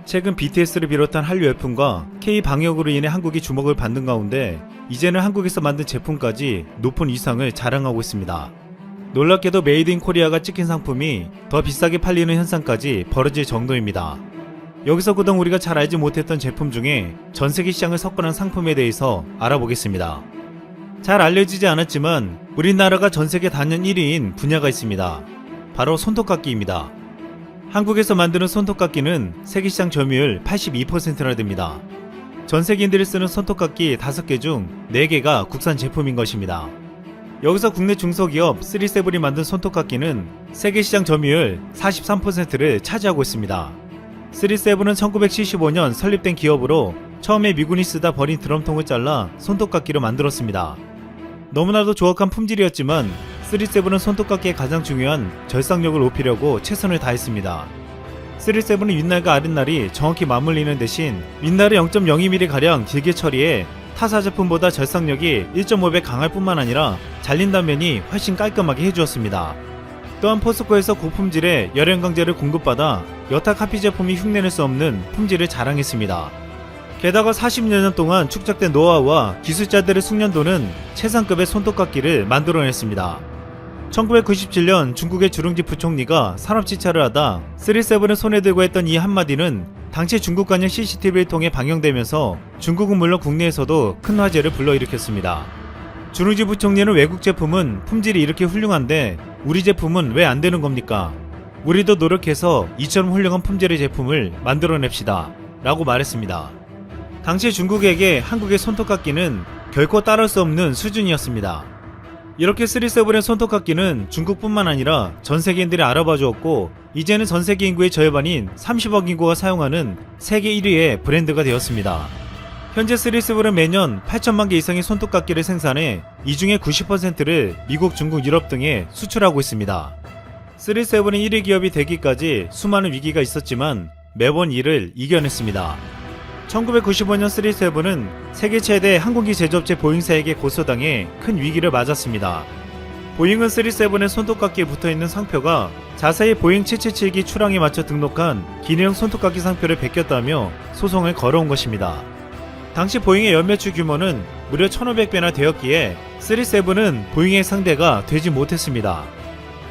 최근 BTS를 비롯한 한류 열풍과 K-방역으로 인해 한국이 주목을 받는 가운데 이제는 한국에서 만든 제품까지 높은 위상을 자랑하고 있습니다. 놀랍게도 메이드 인 코리아가 찍힌 상품이 더 비싸게 팔리는 현상까지 벌어질 정도입니다. 여기서 그동안 우리가 잘 알지 못했던 제품 중에 전세계 시장을 석권한 상품에 대해서 알아보겠습니다. 잘 알려지지 않았지만 우리나라가 전세계 단연 1위인 분야가 있습니다. 바로 손톱깎이입니다. 한국에서 만드는 손톱깎이는 세계시장 점유율 82%나 됩니다. 전세계인들이 쓰는 손톱깎이 5개 중 4개가 국산 제품인 것입니다. 여기서 국내 중소기업 3세븐이 만든 손톱깎이는 세계시장 점유율 43%를 차지하고 있습니다. 3세븐은 1975년 설립된 기업으로 처음에 미군이 쓰다 버린 드럼통을 잘라 손톱깎이로 만들었습니다. 너무나도 조악한 품질이었지만 3세븐은 손톱깎이의 가장 중요한 절삭력을 높이려고 최선을 다했습니다. 3세븐은 윗날과 아랫날이 정확히 맞물리는 대신 윗날을 0.02mm가량 길게 처리해 타사 제품보다 절삭력이 1.5배 강할 뿐만 아니라 잘린 단면이 훨씬 깔끔하게 해주었습니다. 또한 포스코에서 고품질의 열연강제를 공급받아 여타 카피 제품이 흉내낼 수 없는 품질을 자랑했습니다. 게다가 40여 년 동안 축적된 노하우와 기술자들의 숙련도는 최상급의 손톱깎이를 만들어냈습니다. 1997년 중국의 주룽지 부총리가 산업지차를 하다 3세븐을 손에 들고 했던 이 한마디는 당시 중국 관영 CCTV를 통해 방영되면서 중국은 물론 국내에서도 큰 화제를 불러일으켰습니다. 주룽지 부총리는 외국 제품은 품질이 이렇게 훌륭한데 우리 제품은 왜 안 되는 겁니까? 우리도 노력해서 이처럼 훌륭한 품질의 제품을 만들어냅시다 라고 말했습니다. 당시 중국에게 한국의 손톱깎이는 결코 따를 수 없는 수준이었습니다. 이렇게 3세븐의 손톱깎이는 중국뿐만 아니라 전세계인들이 알아봐 주었고 이제는 전세계 인구의 절반인 30억 인구가 사용하는 세계 1위의 브랜드가 되었습니다. 현재 3세븐은 매년 8천만 개 이상의 손톱깎이를 생산해 이 중에 90%를 미국, 중국, 유럽 등에 수출하고 있습니다. 3세븐은 1위 기업이 되기까지 수많은 위기가 있었지만 매번 이를 이겨냈습니다. 1995년 3세븐은 세계 최대 항공기 제조업체 보잉사에게 고소당해 큰 위기를 맞았습니다. 보잉은 3세븐의 손톱깎이에 붙어있는 상표가 자세히 보잉 777기 출항에 맞춰 등록한 기내용 손톱깎이 상표를 베꼈다며 소송을 걸어온 것입니다. 당시 보잉의 연매출 규모는 무려 1500배나 되었기에 3세븐은 보잉의 상대가 되지 못했습니다.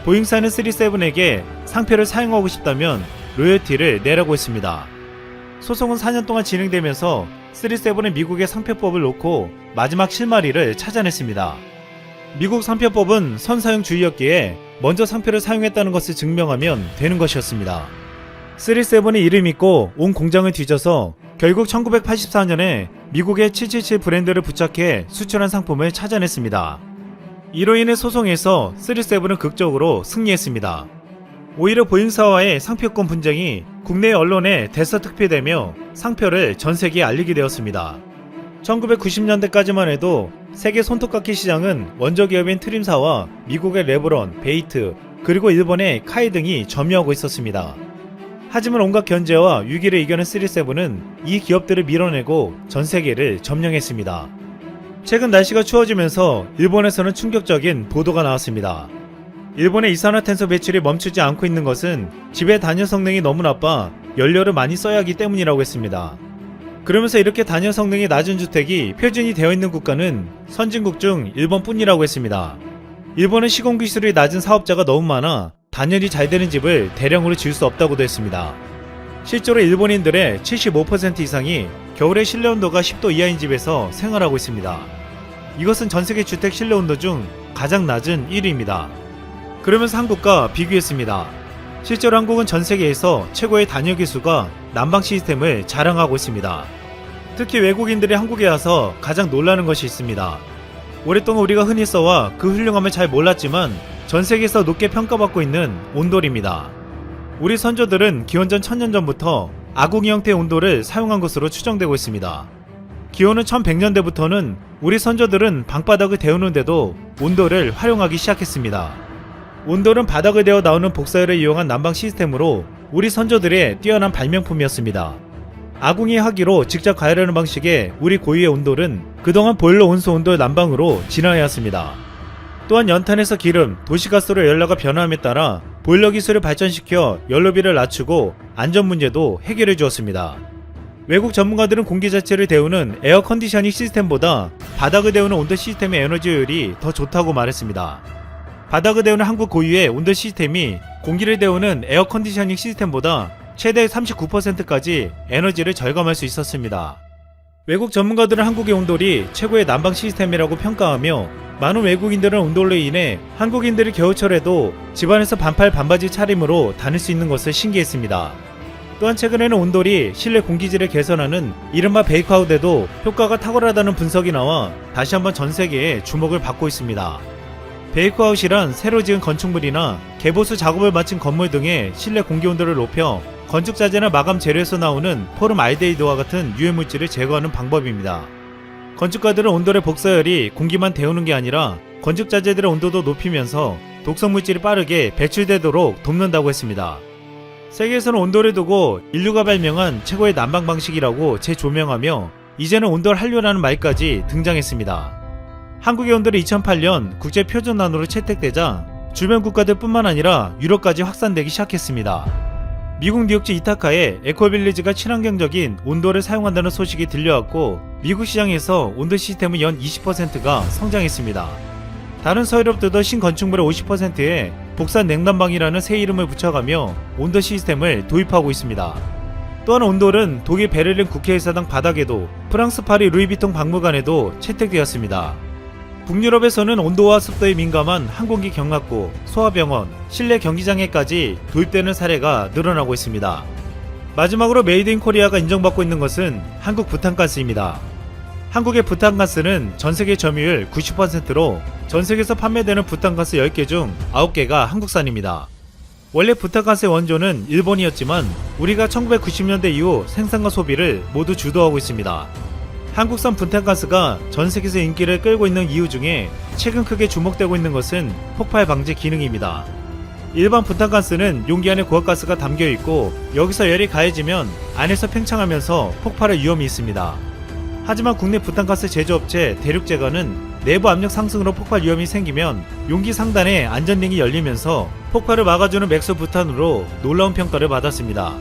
보잉사는 3세븐에게 상표를 사용하고 싶다면 로열티를 내라고 했습니다. 소송은 4년 동안 진행되면서 3세븐은 미국의 상표법을 놓고 마지막 실마리를 찾아냈습니다. 미국 상표법은 선사용주의였기에 먼저 상표를 사용했다는 것을 증명하면 되는 것이었습니다. 3세븐의 이를 믿고 온 공장을 뒤져서 결국 1984년에 미국의 777 브랜드를 부착해 수출한 상품을 찾아냈습니다. 이로 인해 소송에서 3세븐은 극적으로 승리했습니다. 오히려 보잉사와의 상표권 분쟁이 국내 언론에 대서특필되며 상표를 전 세계에 알리게 되었습니다. 1990년대까지만 해도 세계 손톱깎이 시장은 원조 기업인 트림사와 미국의 레브론, 베이트, 그리고 일본의 카이 등이 점유하고 있었습니다. 하지만 온갖 견제와 위기를 이겨낸 3세븐은 이 기업들을 밀어내고 전 세계를 점령했습니다. 최근 날씨가 추워지면서 일본에서는 충격적인 보도가 나왔습니다. 일본의 이산화탄소 배출이 멈추지 않고 있는 것은 집의 단열 성능이 너무 나빠 연료를 많이 써야 하기 때문이라고 했습니다. 그러면서 이렇게 단열 성능이 낮은 주택이 표준이 되어 있는 국가는 선진국 중 일본뿐이라고 했습니다. 일본은 시공기술이 낮은 사업자가 너무 많아 단열이 잘 되는 집을 대량으로 지을 수 없다고도 했습니다. 실제로 일본인들의 75% 이상이 겨울에 실내 온도가 10도 이하인 집에서 생활하고 있습니다. 이것은 전세계 주택 실내 온도 중 가장 낮은 1위입니다. 그러면서 한국과 비교했습니다. 실제로 한국은 전세계에서 최고의 단열 기술과 난방 시스템을 자랑하고 있습니다. 특히 외국인들이 한국에 와서 가장 놀라는 것이 있습니다. 오랫동안 우리가 흔히 써와 그 훌륭함을 잘 몰랐지만 전세계에서 높게 평가받고 있는 온돌입니다. 우리 선조들은 기원전 1000년 전부터 아궁이 형태의 온돌을 사용한 것으로 추정되고 있습니다. 기원후 1100년대부터는 우리 선조들은 방바닥을 데우는데도 온돌을 활용하기 시작했습니다. 온돌은 바닥을 데워 나오는 복사열을 이용한 난방 시스템으로 우리 선조들의 뛰어난 발명품이었습니다. 아궁이 하기로 직접 가열하는 방식의 우리 고유의 온돌은 그동안 보일러 온수 온돌 난방으로 진화해왔습니다. 또한 연탄에서 기름, 도시가스로 연료가 변화함에 따라 보일러 기술을 발전시켜 연료비를 낮추고 안전 문제도 해결해 주었습니다. 외국 전문가들은 공기 자체를 데우는 에어 컨디셔닝 시스템보다 바닥을 데우는 온도 시스템의 에너지 효율이 더 좋다고 말했습니다. 바닥을 데우는 한국 고유의 온도 시스템이 공기를 데우는 에어 컨디셔닝 시스템보다 최대 39%까지 에너지를 절감할 수 있었습니다. 외국 전문가들은 한국의 온돌이 최고의 난방 시스템이라고 평가하며 많은 외국인들은 온돌로 인해 한국인들이 겨울철에도 집안에서 반팔 반바지 차림으로 다닐 수 있는 것을 신기했습니다. 또한 최근에는 온돌이 실내 공기질을 개선하는 이른바 베이크아웃에도 효과가 탁월하다는 분석이 나와 다시 한번 전 세계에 주목을 받고 있습니다. 베이크아웃이란 새로 지은 건축물이나 개보수 작업을 마친 건물 등의 실내 공기 온도를 높여 건축자재나 마감 재료에서 나오는 포름알데히드와 같은 유해물질을 제거하는 방법입니다. 건축가들은 온돌의 복사열이 공기만 데우는 게 아니라 건축자재들의 온도도 높이면서 독성물질이 빠르게 배출되도록 돕는다고 했습니다. 세계에서는 온돌을 두고 인류가 발명한 최고의 난방 방식이라고 재조명하며 이제는 온돌 한류라는 말까지 등장했습니다. 한국의 온돌이 2008년 국제표준안으로 채택되자 주변 국가들 뿐만 아니라 유럽까지 확산되기 시작했습니다. 미국 뉴욕주 이타카에 에코빌리지가 친환경적인 온돌을 사용한다는 소식이 들려왔고 미국 시장에서 온돌 시스템은 연 20%가 성장했습니다. 다른 서유럽들도 신건축물의 50%에 복산 냉난방이라는 새 이름을 붙여가며 온돌 시스템을 도입하고 있습니다. 또한 온돌은 독일 베를린 국회의사당 바닥에도 프랑스 파리 루이비통 박물관에도 채택되었습니다. 북유럽에서는 온도와 습도에 민감한 항공기 경락구, 소아병원, 실내 경기장에까지 도입되는 사례가 늘어나고 있습니다. 마지막으로 메이드 인 코리아가 인정받고 있는 것은 한국 부탄가스입니다. 한국의 부탄가스는 전세계 점유율 90%로 전세계에서 판매되는 부탄가스 10개 중 9개가 한국산입니다. 원래 부탄가스의 원조는 일본이었지만 우리가 1990년대 이후 생산과 소비를 모두 주도하고 있습니다. 한국산 부탄가스가 전세계에서 인기를 끌고 있는 이유 중에 최근 크게 주목되고 있는 것은 폭발 방지 기능입니다. 일반 부탄가스는 용기 안에 고압가스가 담겨있고 여기서 열이 가해지면 안에서 팽창하면서 폭발의 위험이 있습니다. 하지만 국내 부탄가스 제조업체 대륙제가는 내부 압력 상승으로 폭발 위험이 생기면 용기 상단에 안전링이 열리면서 폭발을 막아주는 맥스부탄으로 놀라운 평가를 받았습니다.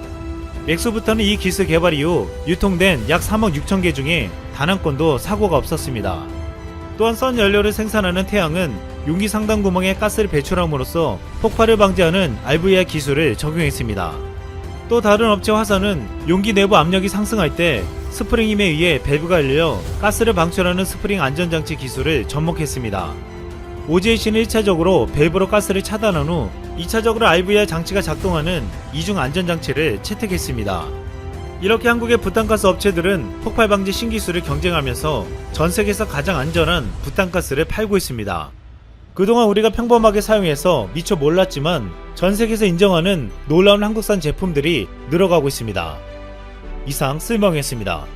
맥스부탄은 이 기술 개발 이후 유통된 약 3억 6천 개 중에 단 한 건도 사고가 없었습니다. 또한 선 연료를 생산하는 태양은 용기 상단 구멍에 가스를 배출함으로써 폭발을 방지하는 RVR 기술을 적용했습니다. 또 다른 업체 화사는 용기 내부 압력이 상승할 때 스프링 힘에 의해 밸브가 열려 가스를 방출하는 스프링 안전장치 기술을 접목했습니다. OJC는 1차적으로 밸브로 가스를 차단한 후 2차적으로 RVR 장치가 작동하는 이중 안전장치를 채택했습니다. 이렇게 한국의 부탄가스 업체들은 폭발 방지 신기술을 경쟁하면서 전 세계에서 가장 안전한 부탄가스를 팔고 있습니다. 그동안 우리가 평범하게 사용해서 미처 몰랐지만 전 세계에서 인정하는 놀라운 한국산 제품들이 늘어가고 있습니다. 이상 쓸멍이었습니다.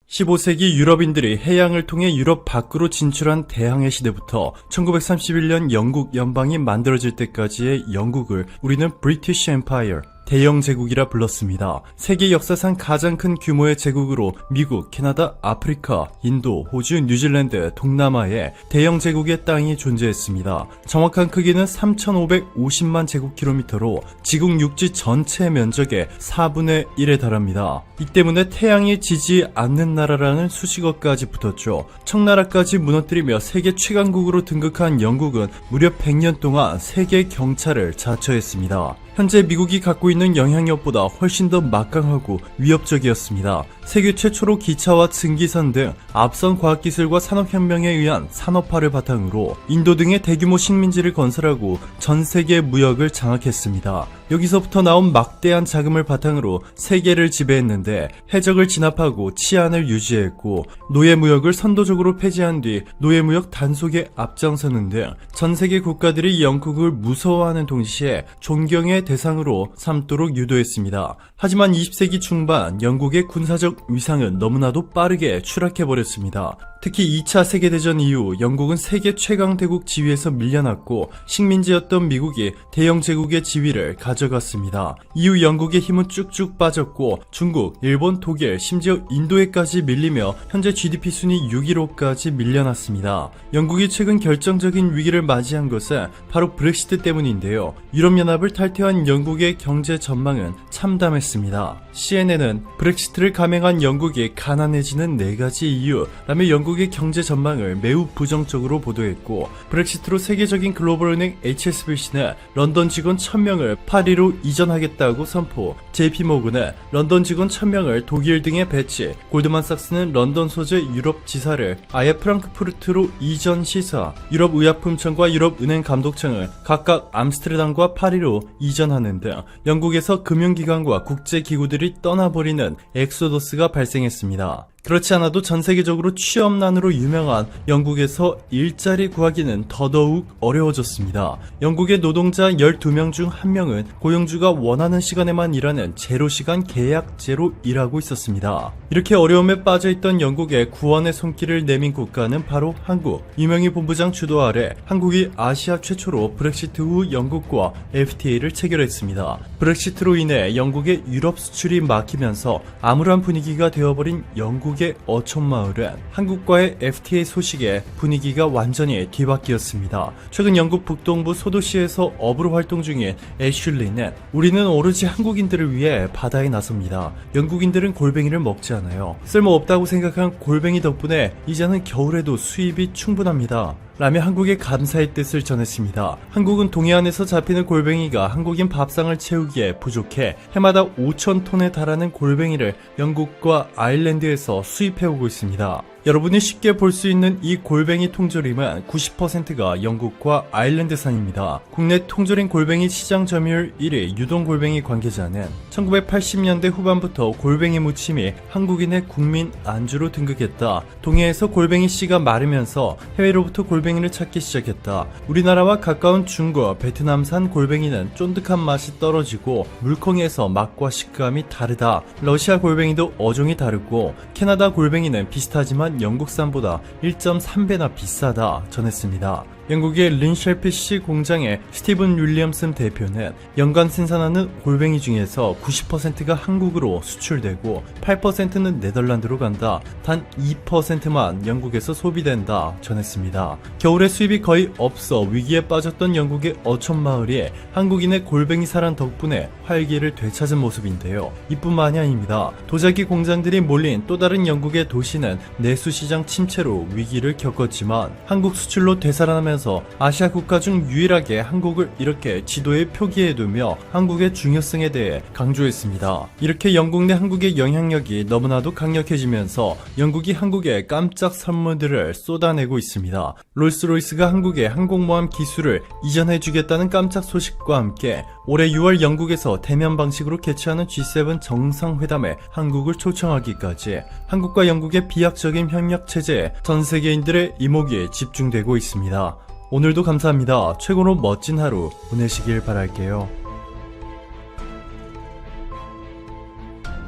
15세기 유럽인들이 해양을 통해 유럽 밖으로 진출한 대항해 시대부터 1931년 영국 연방이 만들어질 때까지의 영국을 우리는 브리티시 엠파이어, 대영 제국이라 불렀습니다. 세계 역사상 가장 큰 규모의 제국으로 미국, 캐나다, 아프리카, 인도, 호주, 뉴질랜드, 동남아에 대영 제국의 땅이 존재했습니다. 정확한 크기는 3,550만 제곱킬로미터로 지구 육지 전체 면적의 4분의 1에 달합니다. 이 때문에 태양이 지지 않는 나라라는 수식어까지 붙었죠. 청나라까지 무너뜨리며 세계 최강국으로 등극한 영국은 무려 100년 동안 세계 경찰을 자처했습니다. 현재 미국이 갖고 있는 영향력보다 훨씬 더 막강하고 위협적이었습니다. 세계 최초로 기차와 증기선 등 앞선 과학기술과 산업혁명에 의한 산업화를 바탕으로 인도 등의 대규모 식민지를 건설하고 전 세계 무역을 장악했습니다. 여기서부터 나온 막대한 자금을 바탕으로 세계를 지배했는데 해적을 진압하고 치안을 유지했고 노예무역을 선도적으로 폐지한 뒤 노예무역 단속에 앞장서는 등 전 세계 국가들이 영국을 무서워하는 동시에 존경의 대상으로 삼도록 유도했습니다. 하지만 20세기 중반 영국의 군사적 세계적 위상은 너무나도 빠르게 추락해버렸습니다. 특히 2차 세계대전 이후 영국은 세계 최강대국 지위에서 밀려났고 식민지였던 미국이 대영 제국의 지위를 가져갔습니다. 이후 영국의 힘은 쭉쭉 빠졌고 중국, 일본, 독일, 심지어 인도에까지 밀리며 현재 GDP 순위 6위로까지 밀려났습니다. 영국이 최근 결정적인 위기를 맞이한 것은 바로 브렉시트 때문인데요. 유럽연합을 탈퇴한 영국의 경제 전망은 참담했습니다. CNN은 브렉시트를 감행한 영국이 가난해지는 4가지 이유라며 영국의 경제 전망을 매우 부정적으로 보도했고, 브렉시트로 세계적인 글로벌은행 HSBC는 런던 직원 1000명을 파리로 이전하겠다고 선포, JP모건은 런던 직원 1000명을 독일 등에 배치, 골드만삭스는 런던 소재 유럽 지사를 아예 프랑크푸르트로 이전 시사, 유럽의약품청과 유럽은행 감독청을 각각 암스테르담과 파리로 이전하는 등 영국에서 금융기관과 국제기구들이 떠나버리는 엑소더스가 발생했습니다. 그렇지 않아도 전 세계적으로 취업난으로 유명한 영국에서 일자리 구하기는 더더욱 어려워졌습니다. 영국의 노동자 12명 중 1명은 고용주가 원하는 시간에만 일하는 제로시간 계약제로 일하고 있었습니다. 이렇게 어려움에 빠져있던 영국의 구원의 손길을 내민 국가는 바로 한국. 이명희 본부장 주도 아래 한국이 아시아 최초로 브렉시트 후 영국과 FTA를 체결했습니다. 브렉시트로 인해 영국의 유럽 수출이 막히면서 암울한 분위기가 되어버린 영국의 어촌마을은 한국과의 FTA 소식에 분위기가 완전히 뒤바뀌었습니다. 최근 영국 북동부 소도시에서 어부로 활동 중인 애슐리는 우리는 오로지 한국인들을 위해 바다에 나섭니다. 영국인들은 골뱅이를 먹지 않아요. 쓸모없다고 생각한 골뱅이 덕분에 이제는 겨울에도 수입이 충분합니다. 라며 한국의 감사의 뜻을 전했습니다. 한국은 동해안에서 잡히는 골뱅이가 한국인 밥상을 채우기에 부족해 해마다 5,000톤에 달하는 골뱅이를 영국과 아일랜드에서 수입해오고 있습니다. 여러분이 쉽게 볼 수 있는 이 골뱅이 통조림은 90%가 영국과 아일랜드산입니다. 국내 통조림 골뱅이 시장 점유율 1위 유동 골뱅이 관계자는 1980년대 후반부터 골뱅이 무침이 한국인의 국민 안주로 등극했다. 동해에서 골뱅이 씨가 마르면서 해외로부터 골뱅이를 찾기 시작했다. 우리나라와 가까운 중국, 베트남산 골뱅이는 쫀득한 맛이 떨어지고 물컹해서 맛과 식감이 다르다. 러시아 골뱅이도 어종이 다르고 캐나다 골뱅이는 비슷하지만 영국산보다 1.3배나 비싸다 전했습니다. 영국의 린쉘피쉬 공장의 스티븐 윌리엄슨 대표는 연간 생산하는 골뱅이 중에서 90%가 한국으로 수출되고 8%는 네덜란드로 간다. 단 2%만 영국에서 소비된다 전했습니다. 겨울에 수입이 거의 없어 위기에 빠졌던 영국의 어촌마을이 한국인의 골뱅이 사랑 덕분에 활기를 되찾은 모습인데요. 이뿐만이 아닙니다. 도자기 공장들이 몰린 또 다른 영국의 도시는 내수시장 침체로 위기를 겪었지만 한국 수출로 되살아나면서 아시아 국가 중 유일하게 한국을 이렇게 지도에 표기해두며 한국의 중요성에 대해 강조했습니다. 이렇게 영국 내 한국의 영향력이 너무나도 강력해지면서 영국이 한국에 깜짝 선물들을 쏟아내고 있습니다. 롤스로이스가 한국의 항공모함 기술을 이전해주겠다는 깜짝 소식과 함께 올해 6월 영국에서 대면 방식으로 개최하는 G7 정상회담에 한국을 초청하기까지 한국과 영국의 비약적인 협력 체제에 전 세계인들의 이목이 집중되고 있습니다. 오늘도 감사합니다. 최고로 멋진 하루 보내시길 바랄게요.